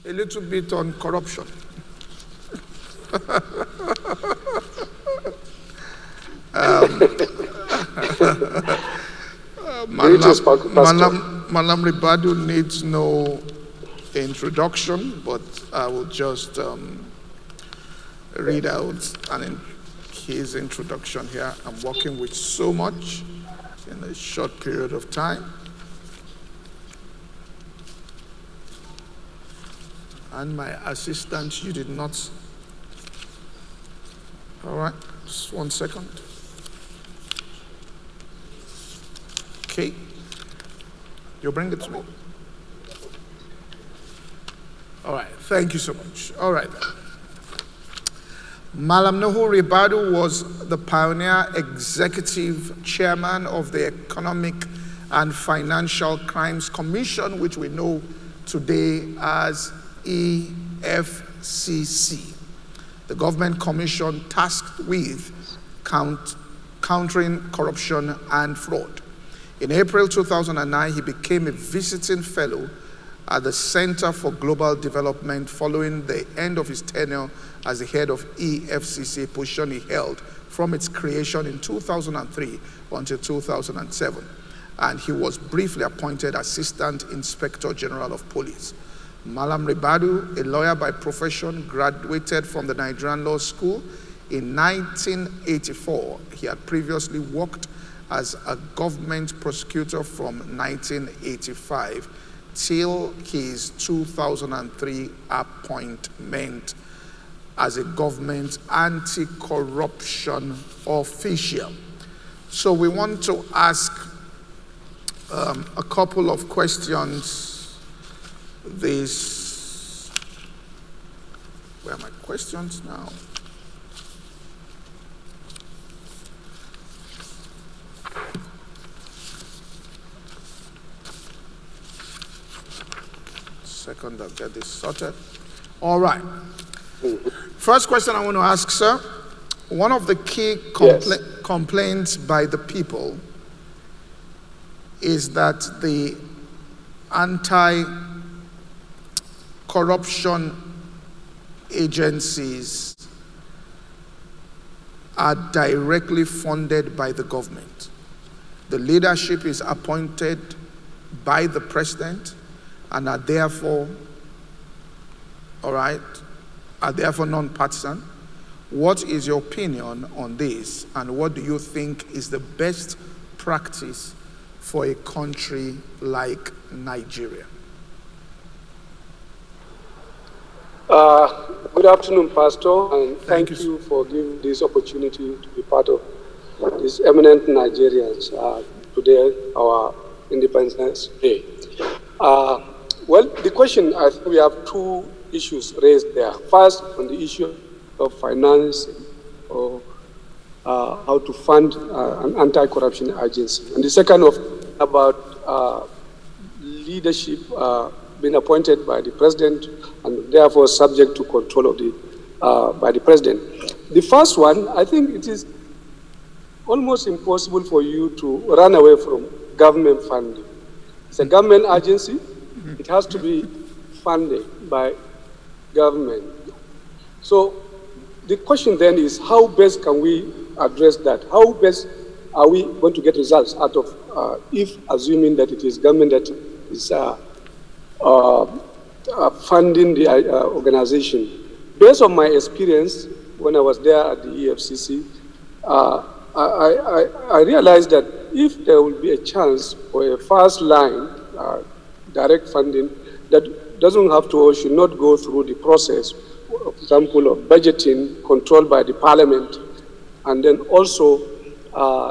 a little bit on corruption. Mallam Ribadu needs no introduction, but I will just read out his introduction here. I'm working with so much in a short period of time. And my assistant, you did not. All right, just 1 second. Okay, you'll bring it to me. All right, thank you so much. All right. Mallam Nuhu Ribadu was the pioneer executive chairman of the Economic and Financial Crimes Commission, which we know today as EFCC, the government commission tasked with countering corruption and fraud. In April 2009, he became a visiting fellow at the Center for Global Development following the end of his tenure as the head of EFCC, a position he held from its creation in 2003 until 2007. And he was briefly appointed Assistant Inspector General of Police. Mallam Ribadu, a lawyer by profession, graduated from the Nigerian Law School in 1984. He had previously worked as a government prosecutor from 1985 till his 2003 appointment as a government anti-corruption official. So we want to ask a couple of questions. Where are my questions now? Second, I'll get this sorted. All right. First question I want to ask, sir. One of the key complaints by the people is that the anti-corruption agencies are directly funded by the government. The leadership is appointed by the president and are therefore, non-partisan. What is your opinion on this, and what do you think is the best practice for a country like Nigeria? Good afternoon, Pastor, and thank you for giving this opportunity to be part of these eminent Nigerians today, our Independence Day. Well, the question, I think we have two issues raised there. First, on the issue of finance or how to fund an anti-corruption agency. And the second about leadership being appointed by the president and therefore subject to control of by the president. The first one, I think it is almost impossible for you to run away from government funding. It's a government agency. It has to be funded by government. So the question then is, how best can we address that? How best are we going to get results out of, if assuming that it is government that is funding the organization? Based on my experience when I was there at the EFCC, I realized that if there will be a chance for a first line direct funding that doesn't have to or should not go through the process, for example, of budgeting controlled by the parliament, and then also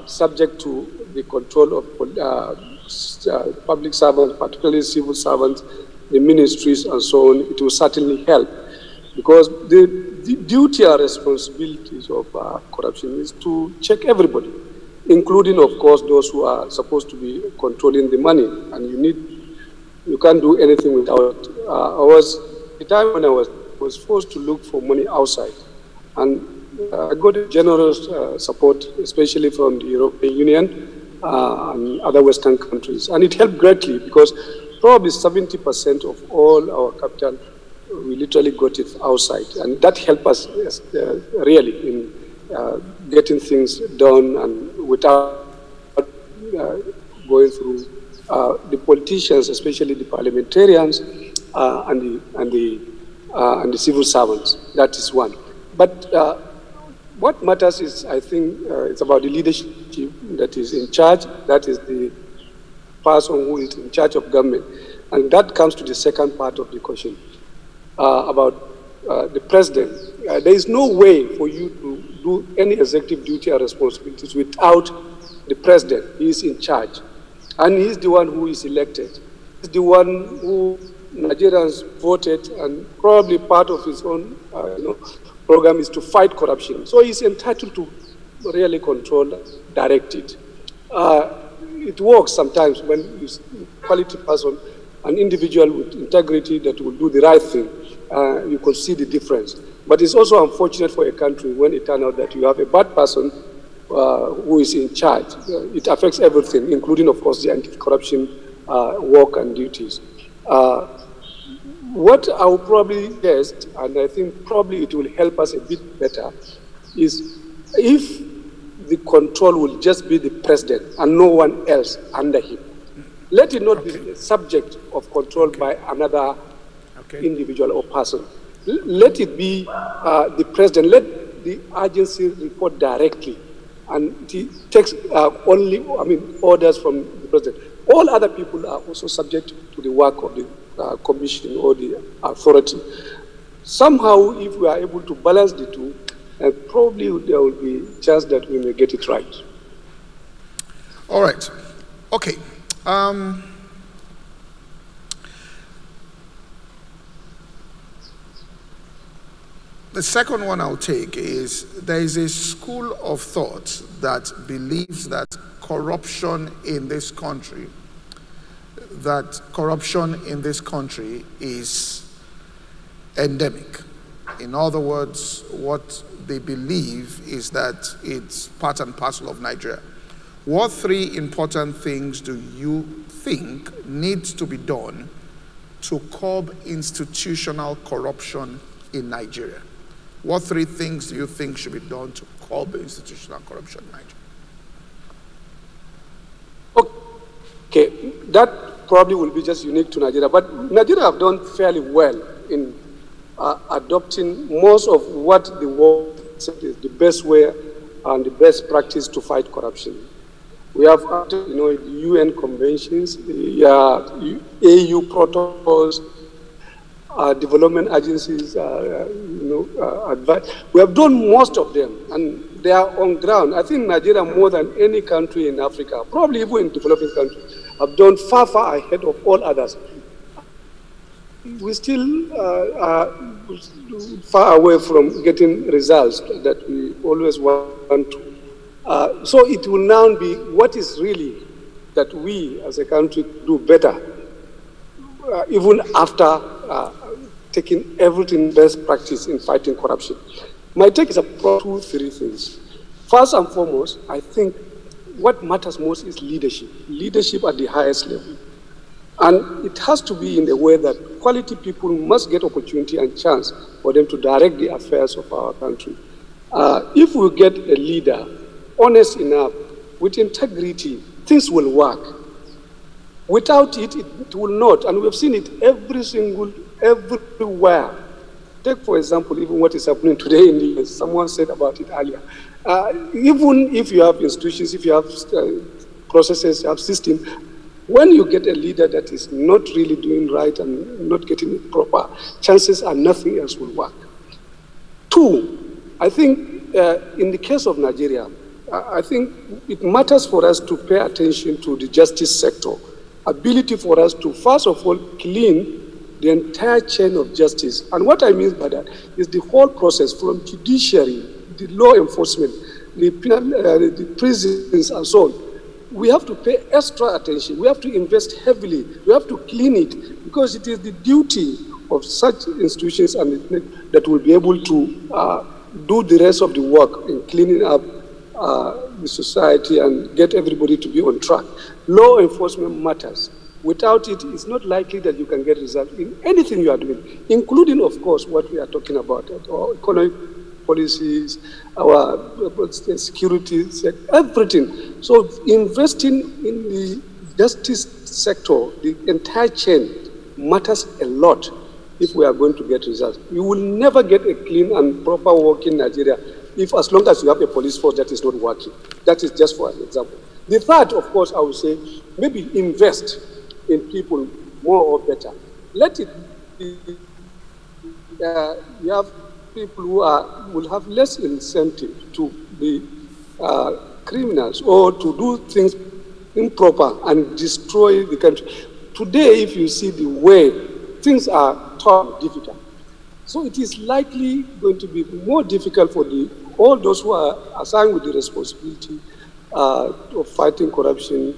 subject to the control of public servants, particularly civil servants, the ministries and so on, it will certainly help. Because the duty and responsibilities of corruption is to check everybody, including, of course, those who are supposed to be controlling the money. And you can't do anything without. The time when I was forced to look for money outside, and I got generous support, especially from the European Union and other Western countries, and it helped greatly because probably 70% of all our capital we literally got it outside. And that helped us really in getting things done and without going through the politicians, especially the parliamentarians and the civil servants. That is one. But what matters is, I think, it's about the leadership that is in charge. That is the person who is in charge of government. And that comes to the second part of the question about the president. There is no way for you to do any executive duty or responsibilities without the president. He is in charge. And he's the one who is elected. He's the one who Nigerians voted, and probably part of his own program is to fight corruption. So he's entitled to really control, direct it. It works sometimes when you see a quality person, an individual with integrity that will do the right thing. You can see the difference. But it's also unfortunate for a country when it turns out that you have a bad person who is in charge. It affects everything, including, of course, the anti-corruption work and duties. What I will probably suggest, and I think probably it will help us a bit better, is if the control will just be the president and no one else under him. Let it not be the subject of control by another individual or person. Let it be the president. Let the agency report directly, and he takes only, orders from the president. All other people are also subject to the work of the commission or the authority. Somehow, if we are able to balance the two, probably there will be a chance that we may get it right. All right. Okay. The second one I'll take is there is a school of thought that believes that corruption in this country is endemic. In other words, what they believe is that it's part and parcel of Nigeria. What three important things do you think needs to be done to curb institutional corruption in Nigeria? What three things do you think should be done to curb institutional corruption in Nigeria? Okay, that probably will be just unique to Nigeria, but Nigeria have done fairly well in adopting most of what the world said is the best way and the best practice to fight corruption. We have, the UN conventions, the AU protocols, development agencies, advice. We have done most of them, and they are on ground. I think Nigeria, more than any country in Africa, probably even in developing countries, have done far, far ahead of all others. We still are far away from getting results that we always want to. So it will now be what is really that we as a country do better, even after taking everything best practice in fighting corruption. My take is about three things. First and foremost, I think what matters most is leadership. Leadership at the highest level. And it has to be in the way that quality people must get opportunity and chance for them to direct the affairs of our country. If we get a leader honest enough, with integrity, things will work. Without it, it will not. And we've seen it everywhere. Take, for example, even what is happening today in the US. Someone said about it earlier. Even if you have institutions, if you have processes, you have systems, when you get a leader that is not really doing right and not getting it proper, chances are nothing else will work. Two, I think in the case of Nigeria, I think it matters for us to pay attention to the justice sector. Ability for us to, first of all, clean the entire chain of justice. And what I mean by that is the whole process from judiciary, the law enforcement, the prisons and so on. We have to pay extra attention. We have to invest heavily. We have to clean it because it is the duty of such institutions and that will be able to do the rest of the work in cleaning up the society and get everybody to be on track. Law enforcement matters. Without it, it's not likely that you can get results in anything you are doing, including, of course, what we are talking about, our economic policies, our security, everything. So investing in the justice sector, the entire chain, matters a lot if we are going to get results. You will never get a clean and proper working Nigeria as long as you have a police force that is not working. That is just for an example. The third, of course, I would say, maybe invest in people more or better. Let it be, you have people who will have less incentive to be criminals or to do things improper and destroy the country. Today, if you see the way things are tough, difficult, so it is likely going to be more difficult for all those who are assigned with the responsibility of fighting corruption,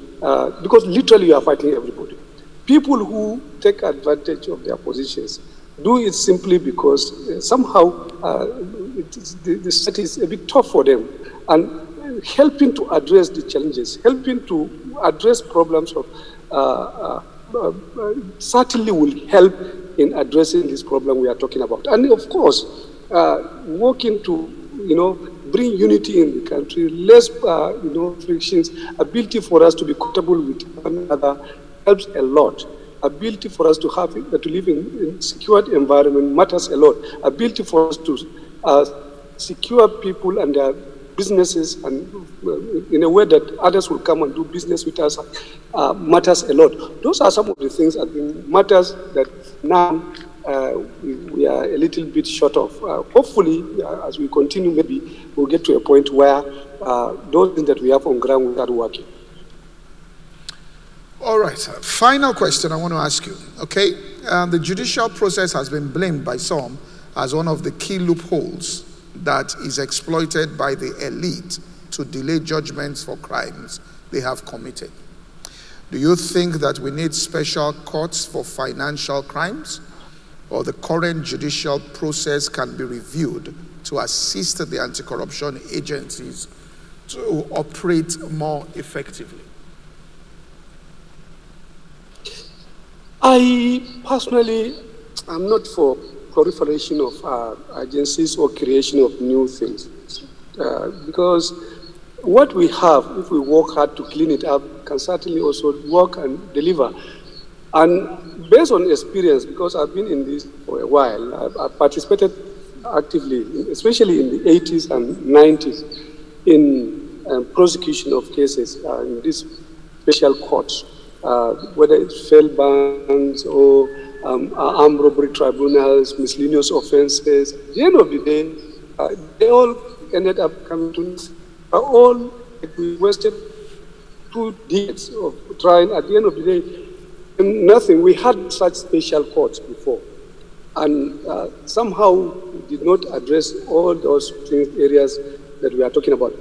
because literally you are fighting everybody. People who take advantage of their positions do it simply because somehow the society is a bit tough for them, and helping to address the challenges, helping to address problems of certainly will help in addressing this problem we are talking about. And of course, working to, bring unity in the country, less, frictions, ability for us to be comfortable with one another helps a lot. Ability for us to live in a secured environment matters a lot. Ability for us to secure people and their businesses and in a way that others will come and do business with us matters a lot. Those are some of the things I think matters that now we are a little bit short of. Hopefully, as we continue, maybe we'll get to a point where those things that we have on ground will start working. All right. Final question I want to ask you. Okay. The judicial process has been blamed by some as one of the key loopholes that is exploited by the elite to delay judgments for crimes they have committed. Do you think that we need special courts for financial crimes, or the current judicial process can be reviewed to assist the anti-corruption agencies to operate more effectively? I personally am not for proliferation of agencies or creation of new things, because what we have, if we work hard to clean it up, can certainly also work and deliver. And based on experience, because I've been in this for a while, I've participated actively, especially in the 80s and 90s, in prosecution of cases in these special courts, whether it's fail bans or armed robbery tribunals, miscellaneous offenses. At the end of the day, they all ended up coming to us. We wasted 2 decades of trying. At the end of the day, nothing. We had such special courts before, and somehow we did not address all those areas that we are talking about.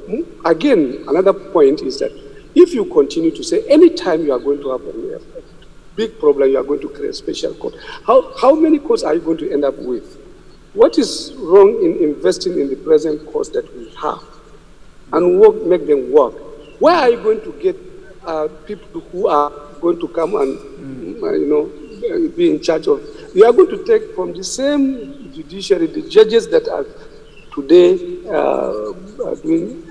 Again, another point is that if you continue to say anytime you are going to have a big problem, you are going to create a special court, how many courts are you going to end up with? What is wrong in investing in the present courts that we have and make them work? Where are you going to get people who are going to come and be in charge of? You are going to take from the same judiciary the judges that are today doing,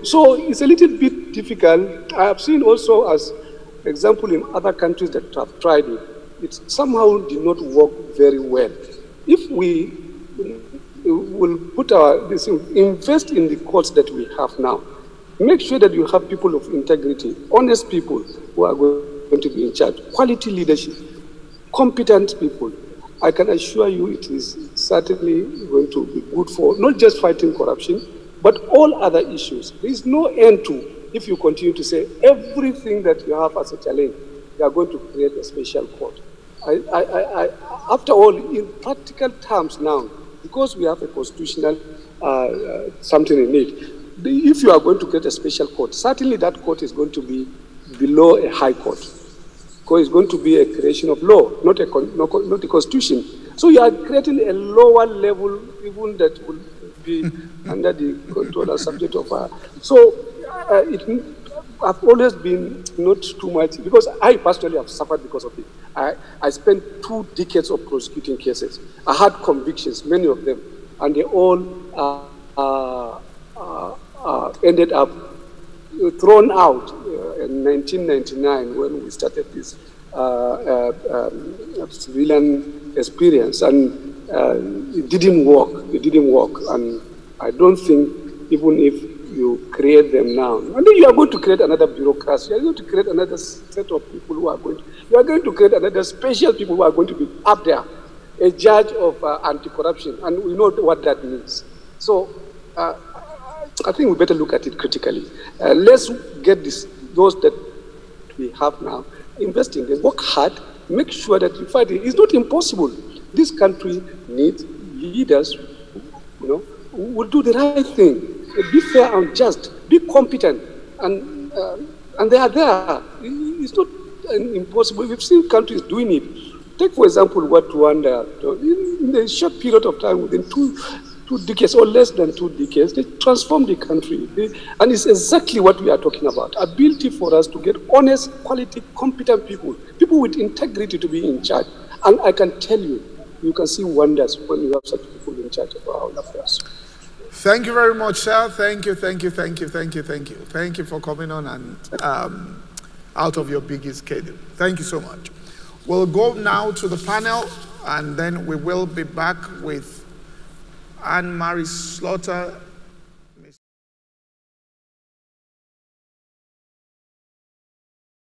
So it's a little bit difficult. I have seen also as example in other countries that have tried it. It somehow did not work very well. If we will invest in the courts that we have now, make sure that you have people of integrity, honest people who are going to be in charge, quality leadership, competent people. I can assure you it is certainly going to be good for not just fighting corruption, but all other issues. There is no end to if you continue to say everything that you have as a challenge, you are going to create a special court. After all, in practical terms now, because we have a constitutional something in it, if you are going to create a special court, certainly that court is going to be below a high court, because it's going to be a creation of law, not a constitution. So you are creating a lower level, even that will be under the control and subject of. I've always been not too much, because I personally have suffered because of it. I spent 2 decades of prosecuting cases. I had convictions, many of them, and they all ended up thrown out in 1999 when we started this civilian experience, and it didn't work. It didn't work, and I don't think even if you create them now, and then you are going to create another bureaucracy. You are going to create another set of people who are going to. You are going to create another special people who are going to be up there, a judge of anti-corruption, and we know what that means. So I think we better look at it critically. Let's get those that we have now, invest in them, work hard, make sure that you fight it. It's not impossible. This country needs leaders, who will do the right thing. Be fair and just, be competent, and they are there. It's not impossible. We've seen countries doing it. Take, for example, what Rwanda, in a short period of time, within two decades or less than 2 decades, they transformed the country. And it's exactly what we are talking about. Ability for us to get honest, quality, competent people with integrity to be in charge. And I can tell you, you can see wonders when you have such people in charge of our affairs. Thank you very much, sir. Thank you for coming on and out of your busy schedule. Thank you so much. We'll go now to the panel, and then we will be back with Anne-Marie Slaughter